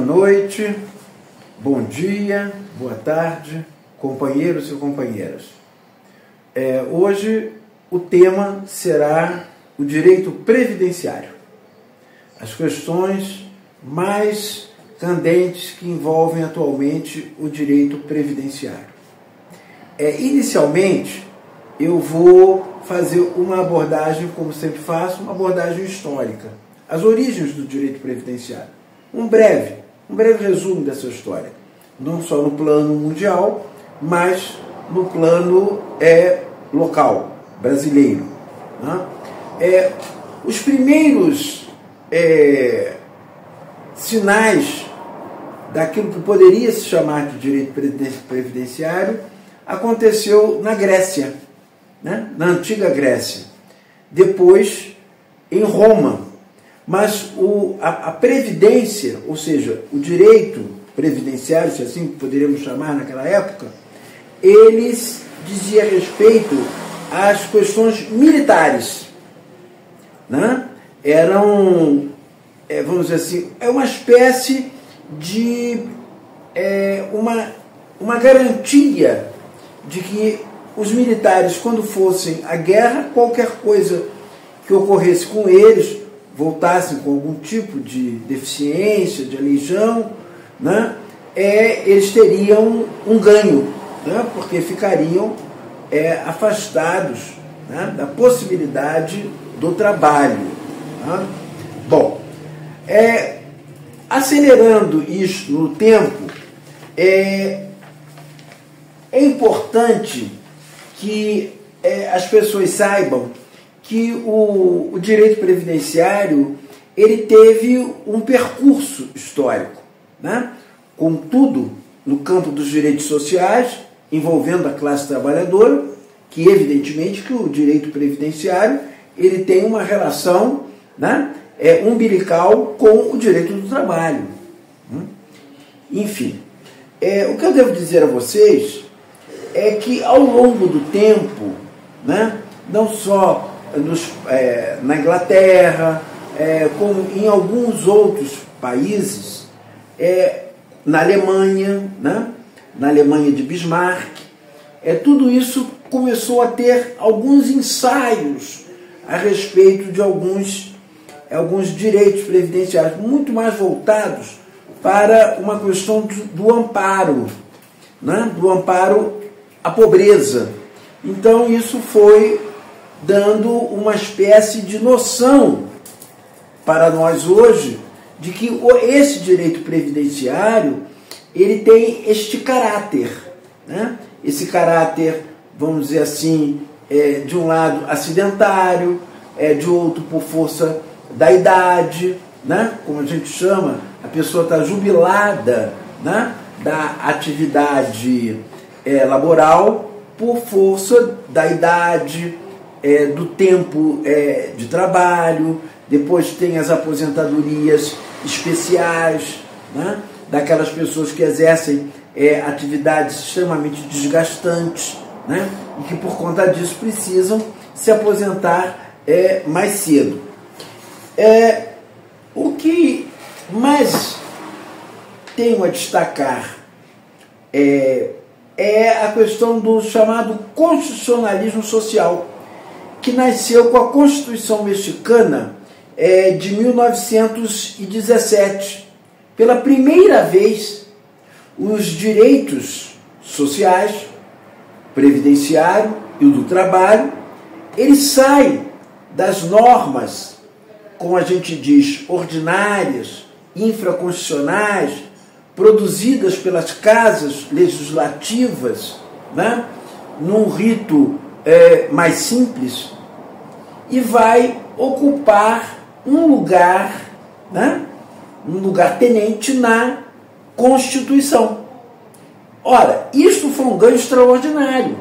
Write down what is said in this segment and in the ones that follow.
noite, bom dia, boa tarde, companheiros e companheiras. Hoje o tema será o direito previdenciário, as questões mais candentes que envolvem atualmente o direito previdenciário. Inicialmente, eu vou fazer uma abordagem, como sempre faço, uma abordagem histórica, as origens do direito previdenciário. Um breve resumo dessa história, não só no plano mundial, mas no plano local, brasileiro. Né? Os primeiros sinais daquilo que poderia se chamar de direito previdenciário aconteceu na Grécia, né? Na antiga Grécia, depois em Roma. Mas a previdência, ou seja, o direito previdenciário, se assim poderíamos chamar naquela época, eles dizia respeito às questões militares, né? Eram, vamos dizer assim, uma espécie de uma garantia de que os militares, quando fossem à guerra, qualquer coisa que ocorresse com eles, voltassem com algum tipo de deficiência, de aleijão, né, eles teriam um ganho, né, porque ficariam afastados, né, da possibilidade do trabalho. Né? Bom, acelerando isso no tempo, é importante que as pessoas saibam que o direito previdenciário ele teve um percurso histórico, né? Contudo, no campo dos direitos sociais, envolvendo a classe trabalhadora, que evidentemente que o direito previdenciário ele tem uma relação, né, umbilical com o direito do trabalho. Enfim, o que eu devo dizer a vocês é que ao longo do tempo, né, não só na Inglaterra, como em alguns outros países, na Alemanha, né, na Alemanha de Bismarck, tudo isso começou a ter alguns ensaios a respeito de alguns direitos previdenciários, muito mais voltados para uma questão do amparo, né, do amparo à pobreza. Então isso foi dando uma espécie de noção para nós hoje de que esse direito previdenciário ele tem este caráter, né? Esse caráter, vamos dizer assim, de um lado acidentário, de outro por força da idade, né? Como a gente chama, a pessoa está jubilada, né, da atividade laboral por força da idade, do tempo de trabalho. Depois tem as aposentadorias especiais, né, daquelas pessoas que exercem atividades extremamente desgastantes, né, e que por conta disso precisam se aposentar mais cedo. O que mais tenho a destacar é a questão do chamado constitucionalismo social, que nasceu com a Constituição Mexicana de 1917. Pela primeira vez, os direitos sociais, previdenciário e o do trabalho, eles saem das normas, como a gente diz, ordinárias, infraconstitucionais, produzidas pelas casas legislativas, né, num rito mais simples, e vai ocupar um lugar, né, um lugar tenente na Constituição. Ora, isso foi um ganho extraordinário.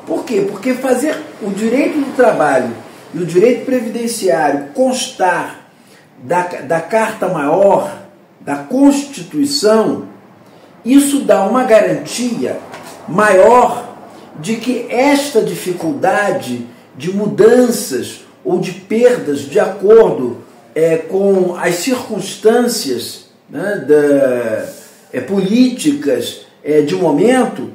Por quê? Porque fazer o direito do trabalho e o direito previdenciário constar da Carta Maior, da Constituição, isso dá uma garantia maior de que esta dificuldade de mudanças ou de perdas de acordo com as circunstâncias né, políticas de momento,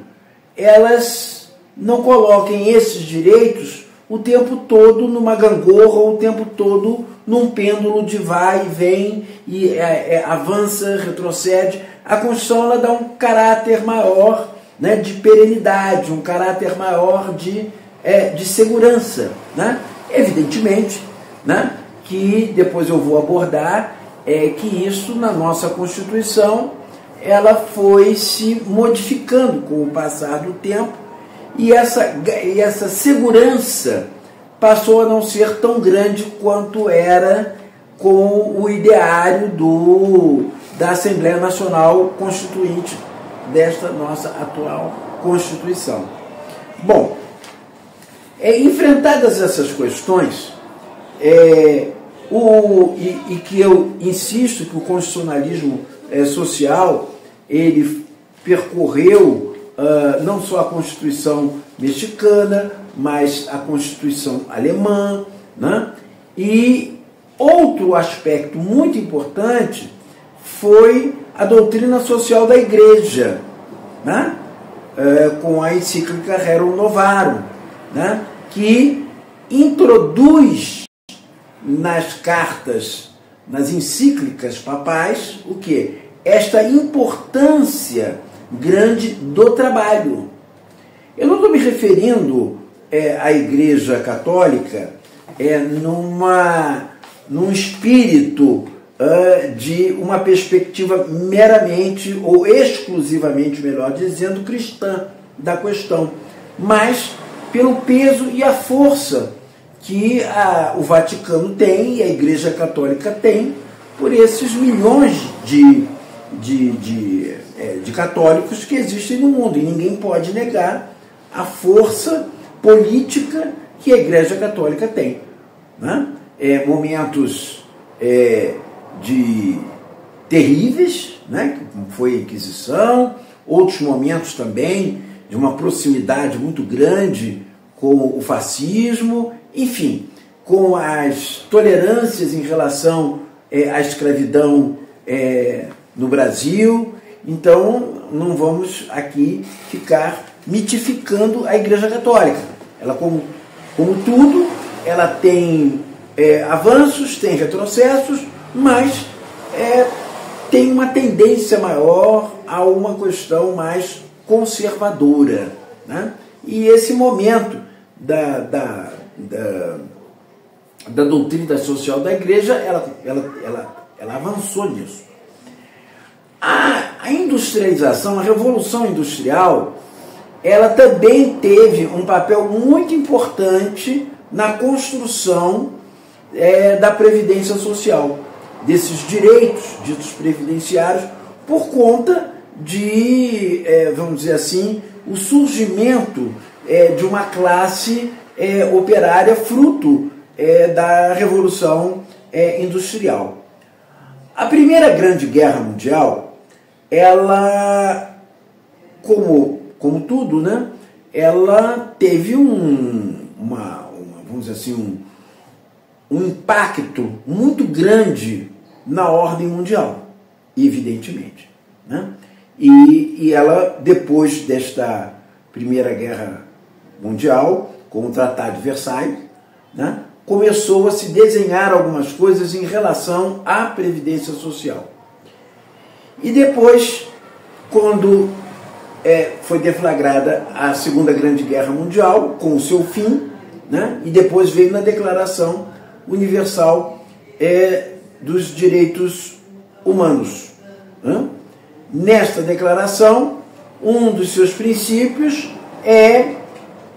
elas não coloquem esses direitos o tempo todo numa gangorra, o tempo todo num pêndulo de vai e vem, e avança, retrocede. A Constituição ela dá um caráter maior, né, de perenidade, um caráter maior de segurança. Né? Evidentemente, né, que depois eu vou abordar, que isso na nossa Constituição ela foi se modificando com o passar do tempo, e essa segurança passou a não ser tão grande quanto era com o ideário da Assembleia Nacional Constituinte desta nossa atual Constituição. Bom, enfrentadas essas questões, e que eu insisto que o constitucionalismo social ele percorreu não só a Constituição mexicana, mas a Constituição alemã, né? E outro aspecto muito importante foi a doutrina social da Igreja, né? Com a encíclica Rerum Novarum, né? Que introduz nas cartas, nas encíclicas papais, o quê? Esta importância grande do trabalho. Eu não estou me referindo à Igreja Católica num espírito de uma perspectiva meramente ou exclusivamente, melhor dizendo, cristã da questão, mas pelo peso e a força que o Vaticano tem e a Igreja Católica tem por esses milhões de católicos que existem no mundo, e ninguém pode negar a força política que a Igreja Católica tem. Né? Momentos terríveis, né? Como foi a Inquisição, outros momentos também de uma proximidade muito grande com o fascismo, enfim, com as tolerâncias em relação à escravidão no Brasil. Então, não vamos aqui ficar mitificando a Igreja Católica. Ela, como tudo, ela tem avanços, tem retrocessos, mas tem uma tendência maior a uma questão mais conservadora. Né? E esse momento da doutrina social da Igreja, ela avançou nisso. A industrialização, a Revolução Industrial, ela também teve um papel muito importante na construção da Previdência Social, desses direitos ditos previdenciários, por conta de, vamos dizer assim, o surgimento de uma classe operária fruto da Revolução Industrial. A Primeira Grande Guerra Mundial, ela, como tudo, né, ela teve vamos dizer assim, um impacto muito grande na ordem mundial, evidentemente. Né? E ela, depois desta Primeira Guerra Mundial, com o Tratado de Versailles, né, começou a se desenhar algumas coisas em relação à Previdência Social. E depois, quando foi deflagrada a Segunda Grande Guerra Mundial, com o seu fim, né, e depois veio na Declaração Universal dos Direitos Humanos. Né? Nesta declaração, um dos seus princípios é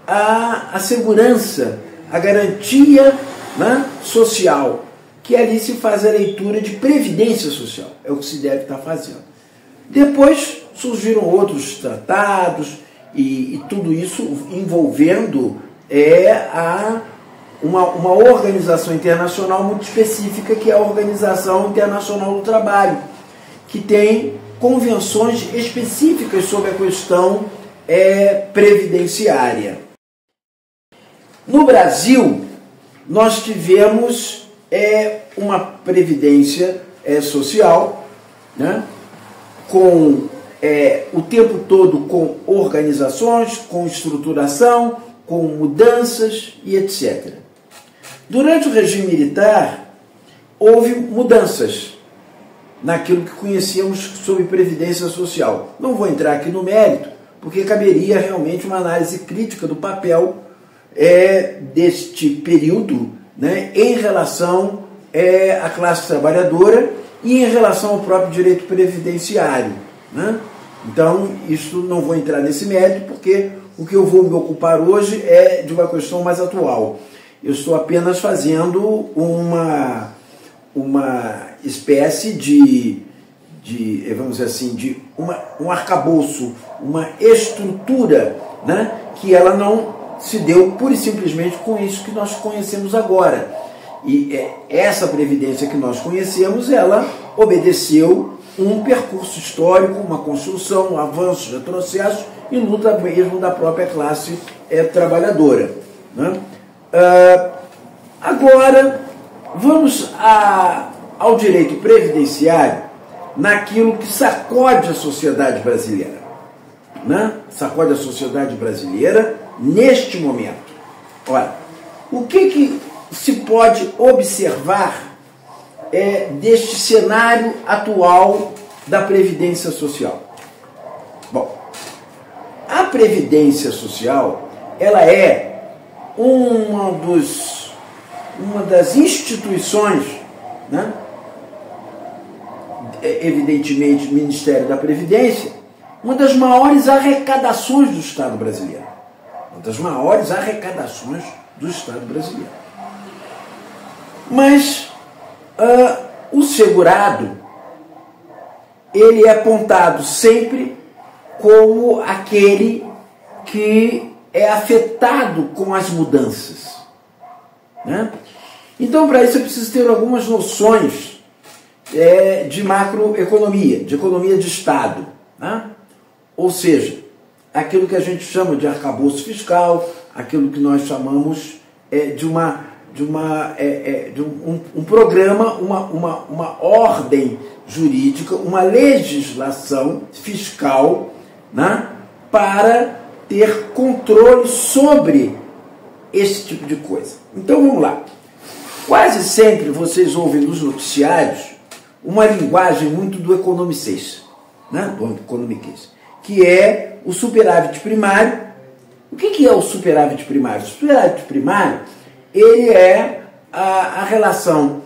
a segurança, a garantia, né, social, que ali se faz a leitura de previdência social, é o que se deve estar fazendo. Depois surgiram outros tratados e tudo isso envolvendo uma organização internacional muito específica, que é a Organização Internacional do Trabalho, que tem convenções específicas sobre a questão previdenciária. No Brasil, nós tivemos uma previdência social né? Com o tempo todo com organizações, com estruturação, com mudanças e etc. Durante o regime militar, houve mudanças naquilo que conhecíamos sobre previdência social. Não vou entrar aqui no mérito, porque caberia realmente uma análise crítica do papel deste período, né, em relação à classe trabalhadora e em relação ao próprio direito previdenciário, né? Então, isso não vou entrar nesse mérito, porque o que eu vou me ocupar hoje é de uma questão mais atual. Eu estou apenas fazendo uma espécie vamos dizer assim, de um arcabouço, uma estrutura, né, que ela não se deu pura e simplesmente com isso que nós conhecemos agora. E essa previdência que nós conhecemos, ela obedeceu um percurso histórico, uma construção, avanços, retrocessos e luta mesmo da própria classe trabalhadora, né? Agora, vamos ao direito previdenciário naquilo que sacode a sociedade brasileira, né? Sacode a sociedade brasileira neste momento. Olha, o que se pode observar deste cenário atual da Previdência Social? Bom, a Previdência Social, ela é uma das instituições, né? Evidentemente, o Ministério da Previdência, uma das maiores arrecadações do Estado brasileiro. Uma das maiores arrecadações do Estado brasileiro. Mas o segurado, ele é apontado sempre como aquele que é afetado com as mudanças, né? Então, para isso, é preciso ter algumas noções de macroeconomia, de economia de Estado, né? Ou seja, aquilo que a gente chama de arcabouço fiscal, aquilo que nós chamamos de um programa, uma ordem jurídica, uma legislação fiscal, né, para ter controle sobre esse tipo de coisa. Então vamos lá. Quase sempre vocês ouvem nos noticiários uma linguagem muito do economicês, né, do economiquês, que é o superávit primário. O que é o superávit primário? O superávit primário, ele é a relação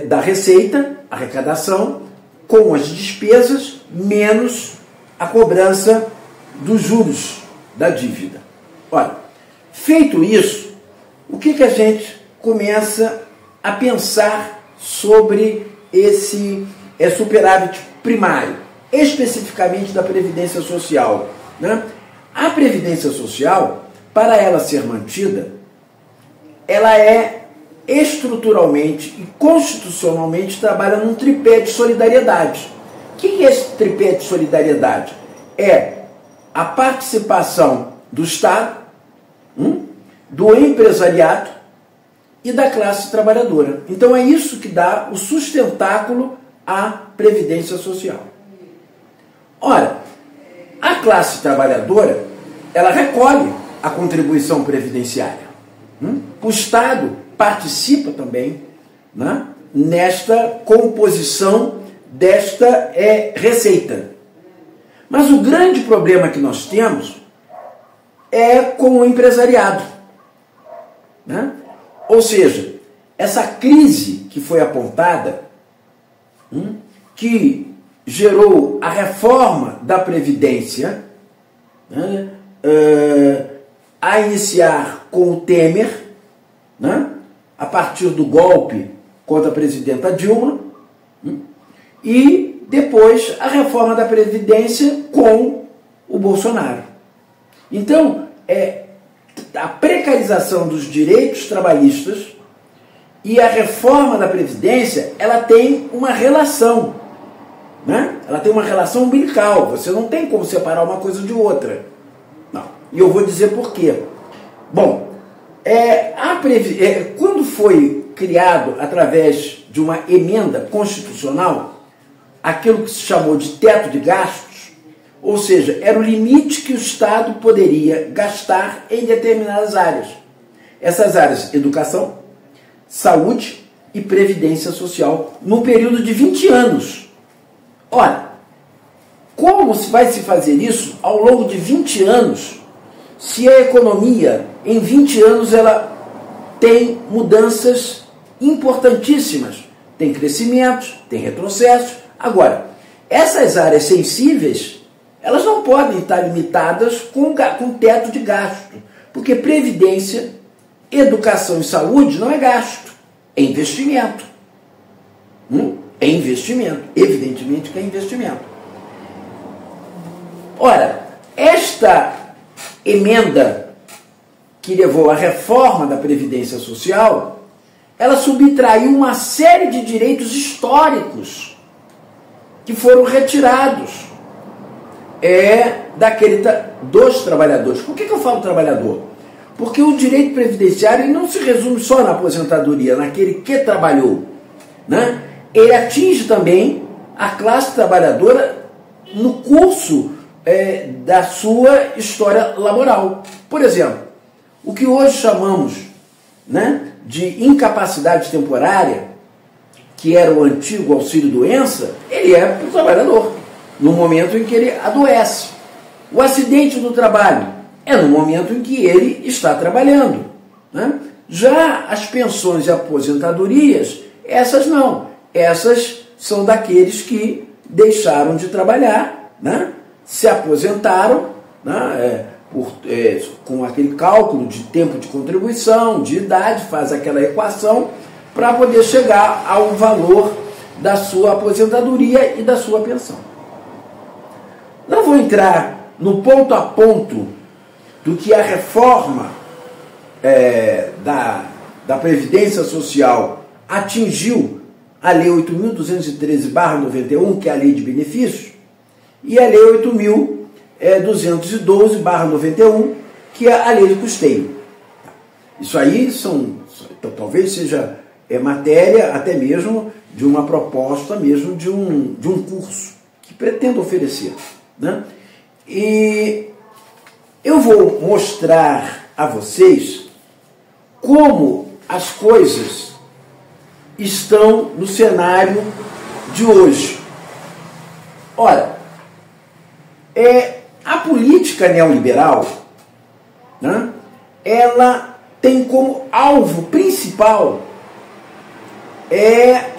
da receita, arrecadação, com as despesas, menos a cobrança dos juros da dívida. Olha, feito isso, o que a gente começa a pensar sobre esse superávit primário, especificamente da Previdência Social, né? A Previdência Social, para ela ser mantida, ela estruturalmente e constitucionalmente trabalha num tripé de solidariedade. O que é esse tripé de solidariedade? É a participação do Estado, do empresariado e da classe trabalhadora. Então é isso que dá o sustentáculo à Previdência Social. Ora, a classe trabalhadora, ela recolhe a contribuição previdenciária. O Estado participa também, né, nesta composição desta receita. Mas o grande problema que nós temos é com o empresariado, né? Ou seja, essa crise que foi apontada, que gerou a reforma da Previdência, né, a iniciar com o Temer, né, a partir do golpe contra a presidenta Dilma, e depois a reforma da Previdência com o Bolsonaro. Então, a precarização dos direitos trabalhistas e a reforma da Previdência, ela tem uma relação, né? Ela tem uma relação umbilical. Você não tem como separar uma coisa de outra. Não. E eu vou dizer por quê. Bom, quando foi criado através de uma emenda constitucional, aquilo que se chamou de teto de gastos, ou seja, era o limite que o Estado poderia gastar em determinadas áreas. Essas áreas: educação, saúde e previdência social, num período de 20 anos. Ora, como vai se fazer isso ao longo de 20 anos, se a economia, em 20 anos, ela tem mudanças importantíssimas? Tem crescimentos, tem retrocessos. Agora, essas áreas sensíveis, elas não podem estar limitadas com teto de gasto, porque previdência, educação e saúde não é gasto, é investimento. É investimento, evidentemente que é investimento. Ora, esta emenda que levou à reforma da Previdência Social, ela subtraiu uma série de direitos históricos que foram retirados dos trabalhadores. Por que eu falo trabalhador? Porque o direito previdenciário não se resume só na aposentadoria, naquele que trabalhou, né? Ele atinge também a classe trabalhadora no curso da sua história laboral. Por exemplo, o que hoje chamamos, né, de incapacidade temporária, que era o antigo auxílio-doença, ele é para o trabalhador, no momento em que ele adoece. O acidente do trabalho é no momento em que ele está trabalhando, né? Já as pensões e aposentadorias, essas não. Essas são daqueles que deixaram de trabalhar, né? Se aposentaram, né? Com aquele cálculo de tempo de contribuição, de idade, faz aquela equação para poder chegar ao valor da sua aposentadoria e da sua pensão. Não vou entrar no ponto a ponto do que a reforma da Previdência Social atingiu a Lei 8.213/91, que é a Lei de Benefícios, e a Lei 8.212/91, que é a Lei de Custeio. Isso aí talvez seja matéria até mesmo de uma proposta, mesmo de um curso que pretendo oferecer, né? E eu vou mostrar a vocês como as coisas estão no cenário de hoje. Ora, a política neoliberal, né, ela tem como alvo principal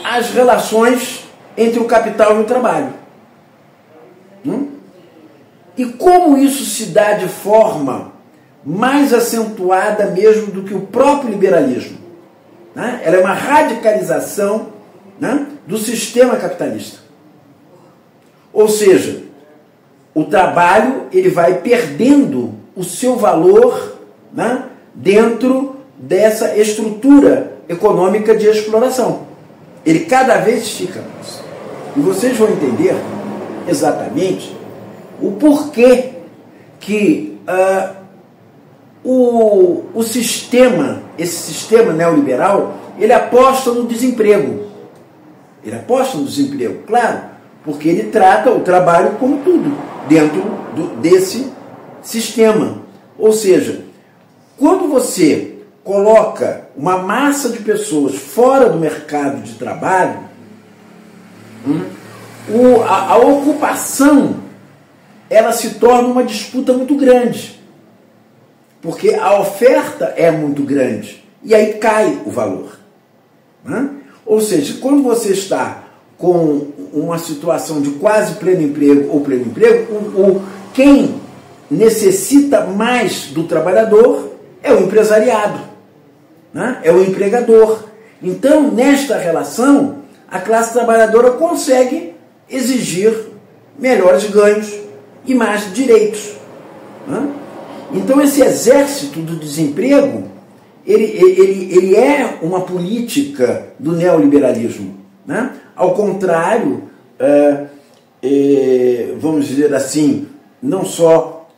as relações entre o capital e o trabalho. E como isso se dá de forma mais acentuada mesmo do que o próprio liberalismo, né? Ela é uma radicalização, né, do sistema capitalista. Ou seja, o trabalho ele vai perdendo o seu valor, né, dentro dessa estrutura econômica de exploração. Ele cada vez fica mais. E vocês vão entender exatamente o porquê que esse sistema neoliberal, ele aposta no desemprego. Ele aposta no desemprego, claro, porque ele trata o trabalho como tudo dentro desse sistema. Ou seja, quando você coloca uma massa de pessoas fora do mercado de trabalho, a ocupação ela se torna uma disputa muito grande, porque a oferta é muito grande e aí cai o valor, né? Ou seja, quando você está com uma situação de quase pleno emprego ou pleno emprego, quem necessita mais do trabalhador é o empresariado, né? É o empregador. Então, nesta relação, a classe trabalhadora consegue exigir melhores ganhos e mais direitos, né? Então, esse exército do desemprego, ele é uma política do neoliberalismo, né? Ao contrário, vamos dizer assim, não só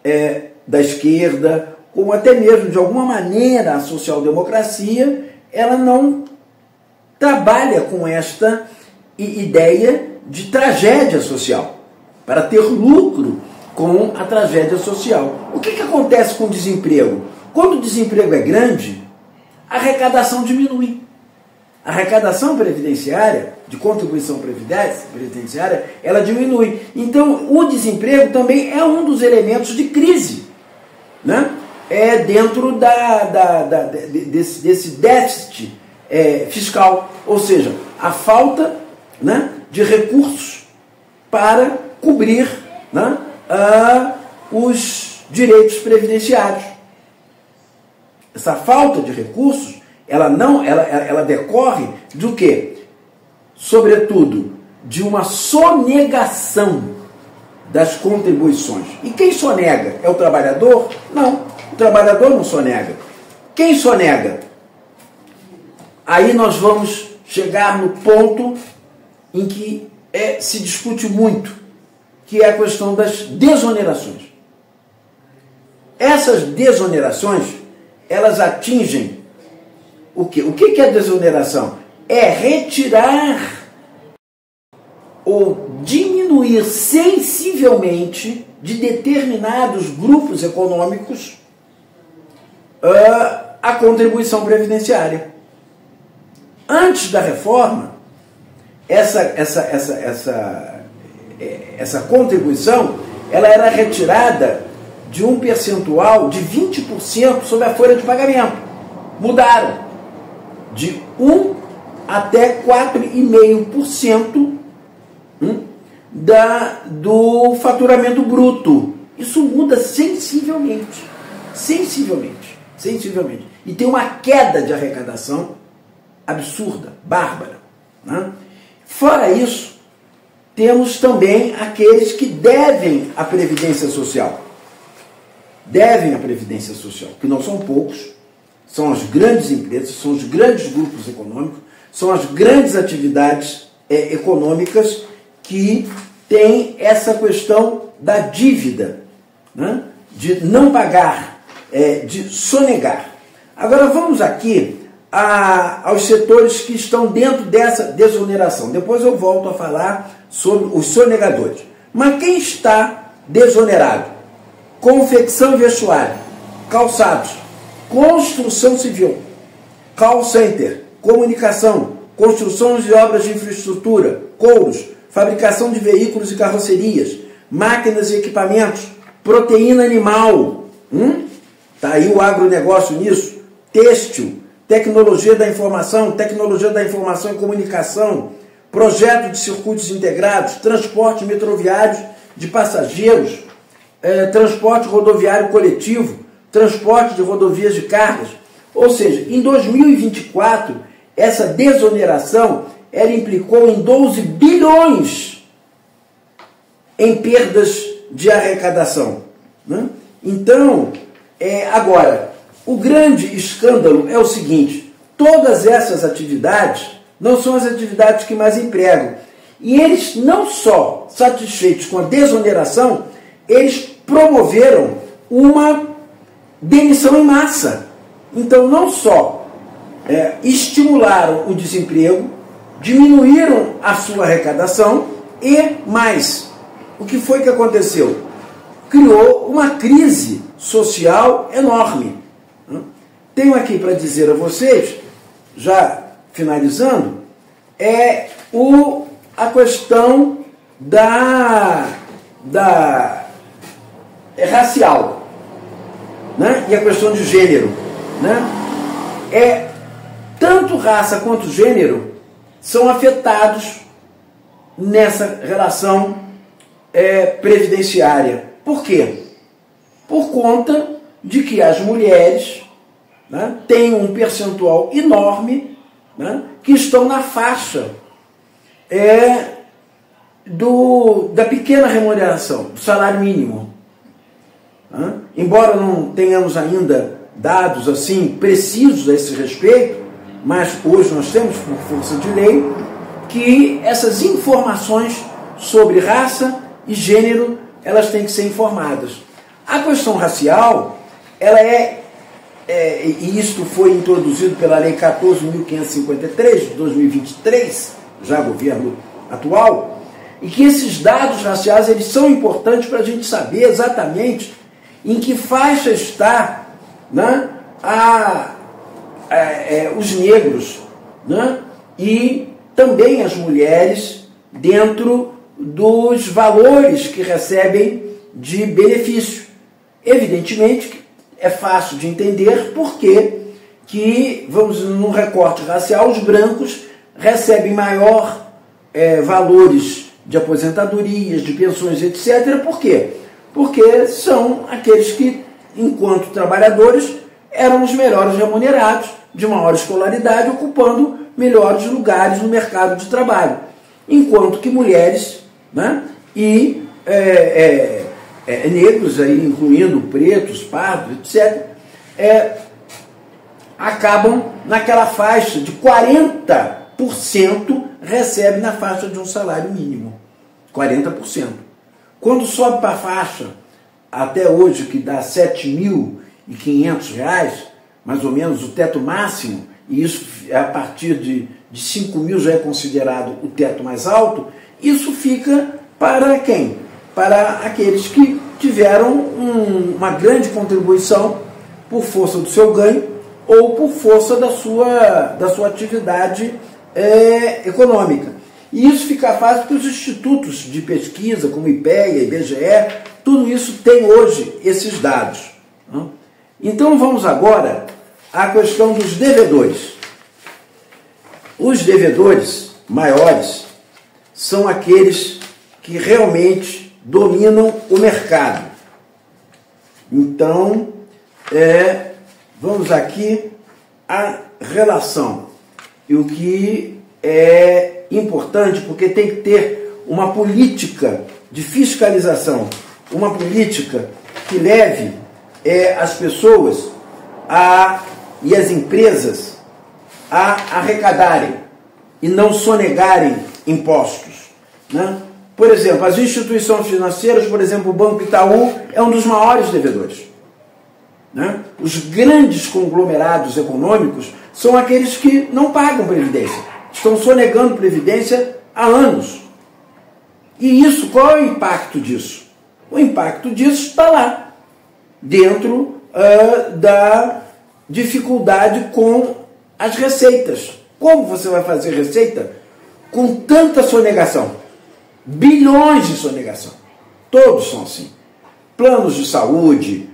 da esquerda, como até mesmo, de alguma maneira, a social-democracia, ela não trabalha com esta ideia de tragédia social, para ter lucro com a tragédia social. O que acontece com o desemprego? Quando o desemprego é grande, a arrecadação diminui. A arrecadação previdenciária, de contribuição previdenciária, ela diminui. Então, o desemprego também é um dos elementos de crise, né? É dentro desse déficit fiscal, ou seja, a falta, né, de recursos para cobrir, né, os direitos previdenciários. Essa falta de recursos, ela decorre do quê? Sobretudo, de uma sonegação das contribuições. E quem sonega? É o trabalhador? Não, o trabalhador não sonega. Quem sonega? Aí nós vamos chegar no ponto em que se discute muito, que é a questão das desonerações. Essas desonerações, elas atingem o quê? O que é desoneração? É retirar ou diminuir sensivelmente de determinados grupos econômicos a contribuição previdenciária. Antes da reforma, essa contribuição ela era retirada de um percentual de 20% sobre a folha de pagamento. Mudaram de 1 até 4,5% do faturamento bruto. Isso muda sensivelmente. E tem uma queda de arrecadação absurda, bárbara, né? Fora isso, temos também aqueles que devem a Previdência Social. Devem a Previdência Social, que não são poucos, são as grandes empresas, são os grandes grupos econômicos, são as grandes atividades econômicas que têm essa questão da dívida, né? De não pagar, de sonegar. Agora vamos aqui aos setores que estão dentro dessa desoneração. Depois eu volto a falar sobre os sonegadores. Mas quem está desonerado? Confecção e vestuário, calçados, construção civil, call center, comunicação, construções e obras de infraestrutura, couros, fabricação de veículos e carrocerias, máquinas e equipamentos, proteína animal, tá aí o agronegócio nisso, têxtil, tecnologia da informação e comunicação, projeto de circuitos integrados, transporte metroviários de passageiros, transporte rodoviário coletivo, transporte de rodovias de cargas. Ou seja, em 2024, essa desoneração ela implicou em 12 bilhões em perdas de arrecadação, né? Então, agora, o grande escândalo é o seguinte: todas essas atividades não são as atividades que mais empregam. E eles, não só satisfeitos com a desoneração, eles promoveram uma demissão em massa. Então, não só estimularam o desemprego, diminuíram a sua arrecadação e mais. O que foi que aconteceu? Criou uma crise social enorme. Tenho aqui para dizer a vocês, já finalizando, a questão racial, né? E a questão de gênero, né? Tanto raça quanto gênero são afetados nessa relação previdenciária. Por quê? Por conta de que as mulheres, né, têm um percentual enorme, né, que estão na faixa da pequena remuneração, do salário mínimo. Né? Embora não tenhamos ainda dados assim precisos a esse respeito, mas hoje nós temos, por força de lei, que essas informações sobre raça e gênero, elas têm que ser informadas. A questão racial, ela e isto foi introduzido pela Lei 14.553, de 2023, já governo atual, E que esses dados raciais eles são importantes para a gente saber exatamente em que faixa está, né, os negros, né, e também as mulheres dentro dos valores que recebem de benefício. Evidentemente que é fácil de entender porque que, vamos num recorte racial, os brancos recebem maior valores de aposentadorias, de pensões, etc. Por quê? Porque são aqueles que, enquanto trabalhadores, eram os melhores remunerados, de maior escolaridade, ocupando melhores lugares no mercado de trabalho. Enquanto que mulheres, né, e negros, aí, incluindo pretos, pardos, etc., acabam naquela faixa de 40% recebe na faixa de um salário mínimo. 40%. Quando sobe para a faixa, até hoje, que dá R$ 7.500, mais ou menos o teto máximo, e isso a partir de 5 mil já é considerado o teto mais alto, isso fica para quem? Para aqueles que tiveram uma grande contribuição por força do seu ganho ou por força da sua atividade econômica. E isso fica fácil porque os institutos de pesquisa, como IPEA, IBGE, tudo isso tem hoje esses dados. Então vamos agora à questão dos devedores. Os devedores maiores são aqueles que realmente dominam o mercado. Então, vamos aqui à relação. E o que é importante, porque tem que ter uma política de fiscalização, uma política que leve as pessoas e as empresas a arrecadarem e não sonegarem impostos, né? Por exemplo, as instituições financeiras, por exemplo, o Banco Itaú é um dos maiores devedores, né? Os grandes conglomerados econômicos são aqueles que não pagam previdência, estão sonegando previdência há anos. E isso, qual é o impacto disso? O impacto disso está lá, dentro da dificuldade com as receitas. Como você vai fazer receita com tanta sonegação? Bilhões de sonegação. Todos são assim. Planos de saúde,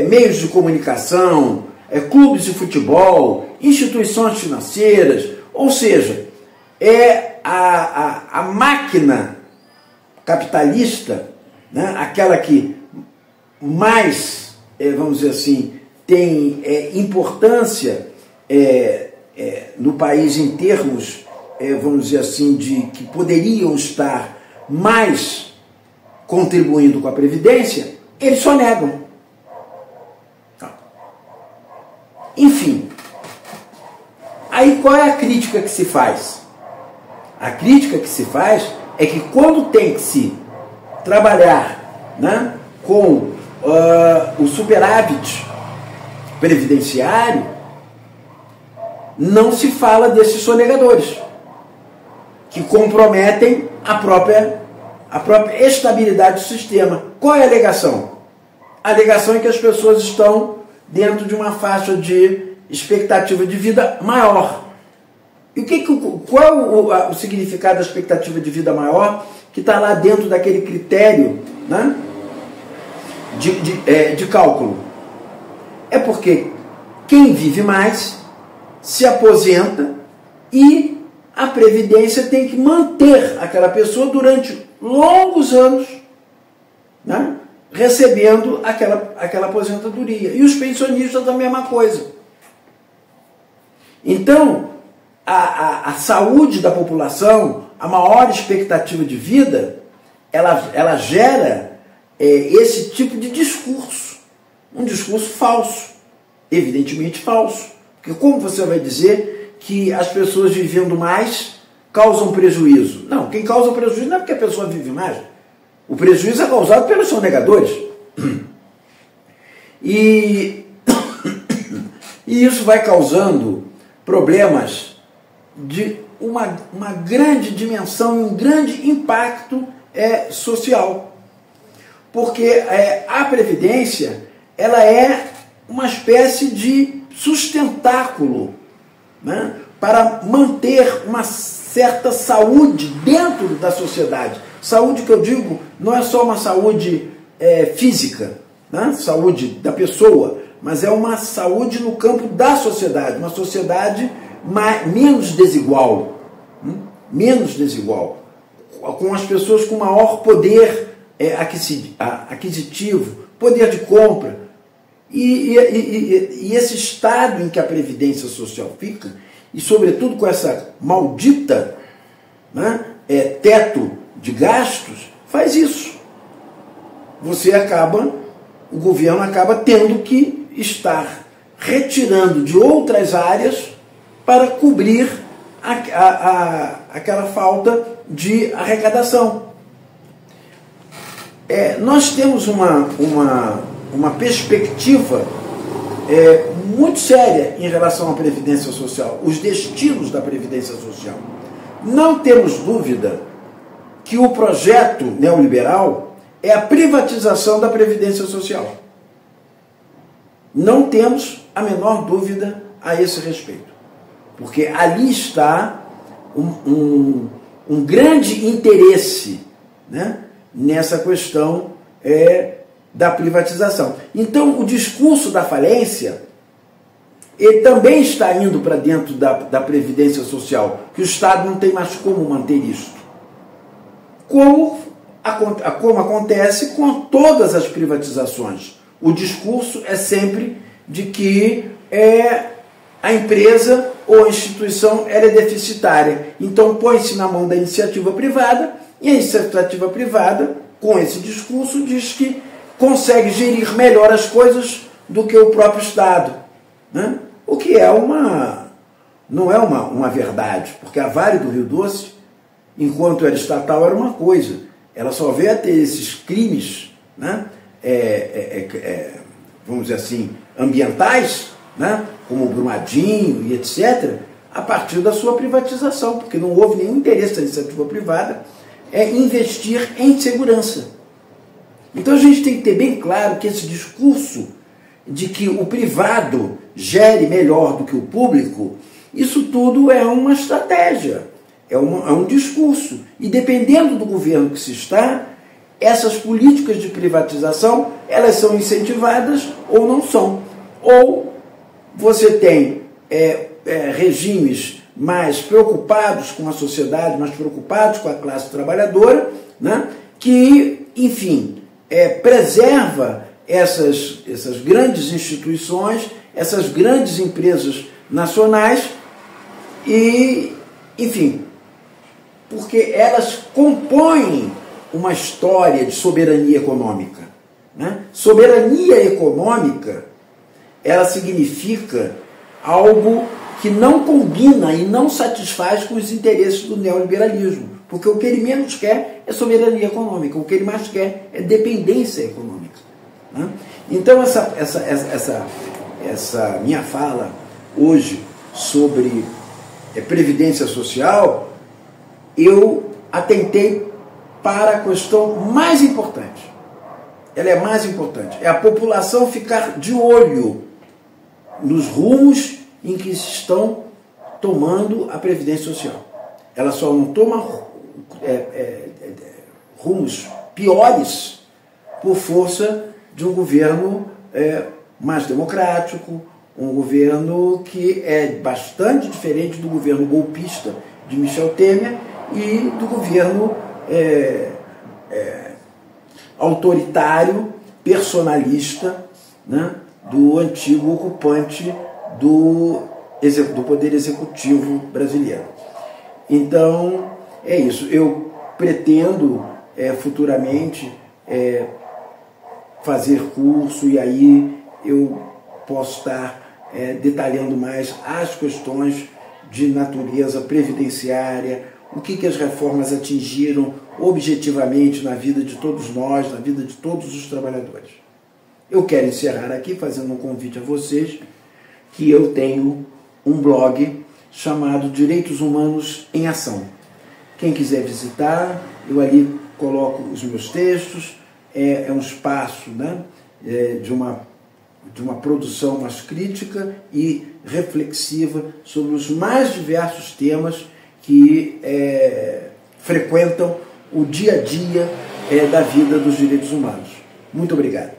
meios de comunicação, clubes de futebol, instituições financeiras, ou seja, a máquina capitalista, né, aquela que mais, vamos dizer assim, tem importância no país em termos, vamos dizer assim, de que poderiam estar mais contribuindo com a Previdência, eles só negam. Enfim, aí qual é a crítica que se faz? A crítica que se faz é que quando tem que se trabalhar, né, com o superávit previdenciário, não se fala desses sonegadores, que comprometem a própria estabilidade do sistema. Qual é a alegação? A alegação é que as pessoas estão dentro de uma faixa de expectativa de vida maior. E qual é o significado da expectativa de vida maior que está lá dentro daquele critério, né, de cálculo? É porque quem vive mais se aposenta e a Previdência tem que manter aquela pessoa durante longos anos, né, recebendo aquela aposentadoria. E os pensionistas a mesma coisa. Então, a saúde da população, a maior expectativa de vida, ela gera esse tipo de discurso. Um discurso falso, evidentemente falso. Porque como você vai dizer que as pessoas vivendo mais causam prejuízo? Não, quem causa prejuízo não é porque a pessoa vive mais. O prejuízo é causado pelos sonegadores. E isso vai causando problemas de uma grande dimensão e um grande impacto social. Porque a Previdência, ela é uma espécie de sustentáculo, né, para manter uma certa saúde dentro da sociedade. Saúde que eu digo não é só uma saúde física, né, saúde da pessoa, mas é uma saúde no campo da sociedade, uma sociedade menos desigual, com as pessoas com maior poder aquisitivo, poder de compra. E esse estado em que a Previdência Social fica, e sobretudo com essa maldita, né, teto de gastos, faz isso. O governo acaba tendo que estar retirando de outras áreas para cobrir aquela falta de arrecadação. Nós temos uma perspectiva muito séria em relação à Previdência Social, os destinos da Previdência Social. Não temos dúvida que o projeto neoliberal é a privatização da Previdência Social. Não temos a menor dúvida a esse respeito, porque ali está um grande interesse, né, nessa questão da privatização. Então, o discurso da falência, ele também está indo para dentro da Previdência Social, que o Estado não tem mais como manter isso. Como acontece com todas as privatizações. O discurso é sempre de que a empresa ou a instituição ela é deficitária. Então põe-se na mão da iniciativa privada, e a iniciativa privada, com esse discurso, diz que consegue gerir melhor as coisas do que o próprio Estado, né? O que não é uma verdade, porque a Vale do Rio Doce, enquanto era estatal, era uma coisa. Ela só veio a ter esses crimes, né, vamos dizer assim, ambientais, né, como o Brumadinho e etc., a partir da sua privatização, porque não houve nenhum interesse da iniciativa privada investir em segurança. Então a gente tem que ter bem claro que esse discurso de que o privado gere melhor do que o público, isso tudo é uma estratégia, é um discurso. E dependendo do governo que se está, essas políticas de privatização, elas são incentivadas ou não são. Ou você tem regimes mais preocupados com a sociedade, mais preocupados com a classe trabalhadora, né, que, enfim, preserva essas grandes instituições, essas grandes empresas nacionais e, enfim, porque elas compõem uma história de soberania econômica, né? Soberania econômica, ela significa algo que não combina e não satisfaz com os interesses do neoliberalismo, porque o que ele menos quer é soberania econômica, o que ele mais quer é dependência econômica, né? Então essa minha fala hoje sobre previdência social, eu atentei para a questão mais importante. Ela é mais importante. É a população ficar de olho nos rumos em que se estão tomando a Previdência Social. Ela só não toma rumos piores por força de um governo mais democrático, um governo que é bastante diferente do governo golpista de Michel Temer e do governo autoritário, personalista, né, do antigo ocupante do Poder Executivo brasileiro. Então, é isso. Eu pretendo futuramente fazer curso e aí eu posso estar detalhando mais as questões de natureza previdenciária, o que as reformas atingiram objetivamente na vida de todos nós, na vida de todos os trabalhadores. Eu quero encerrar aqui fazendo um convite a vocês que eu tenho um blog chamado Direitos Humanos em Ação. Quem quiser visitar, eu ali coloco os meus textos, é um espaço, né, de uma produção mais crítica e reflexiva sobre os mais diversos temas que frequentam o dia a dia da vida dos direitos humanos. Muito obrigado.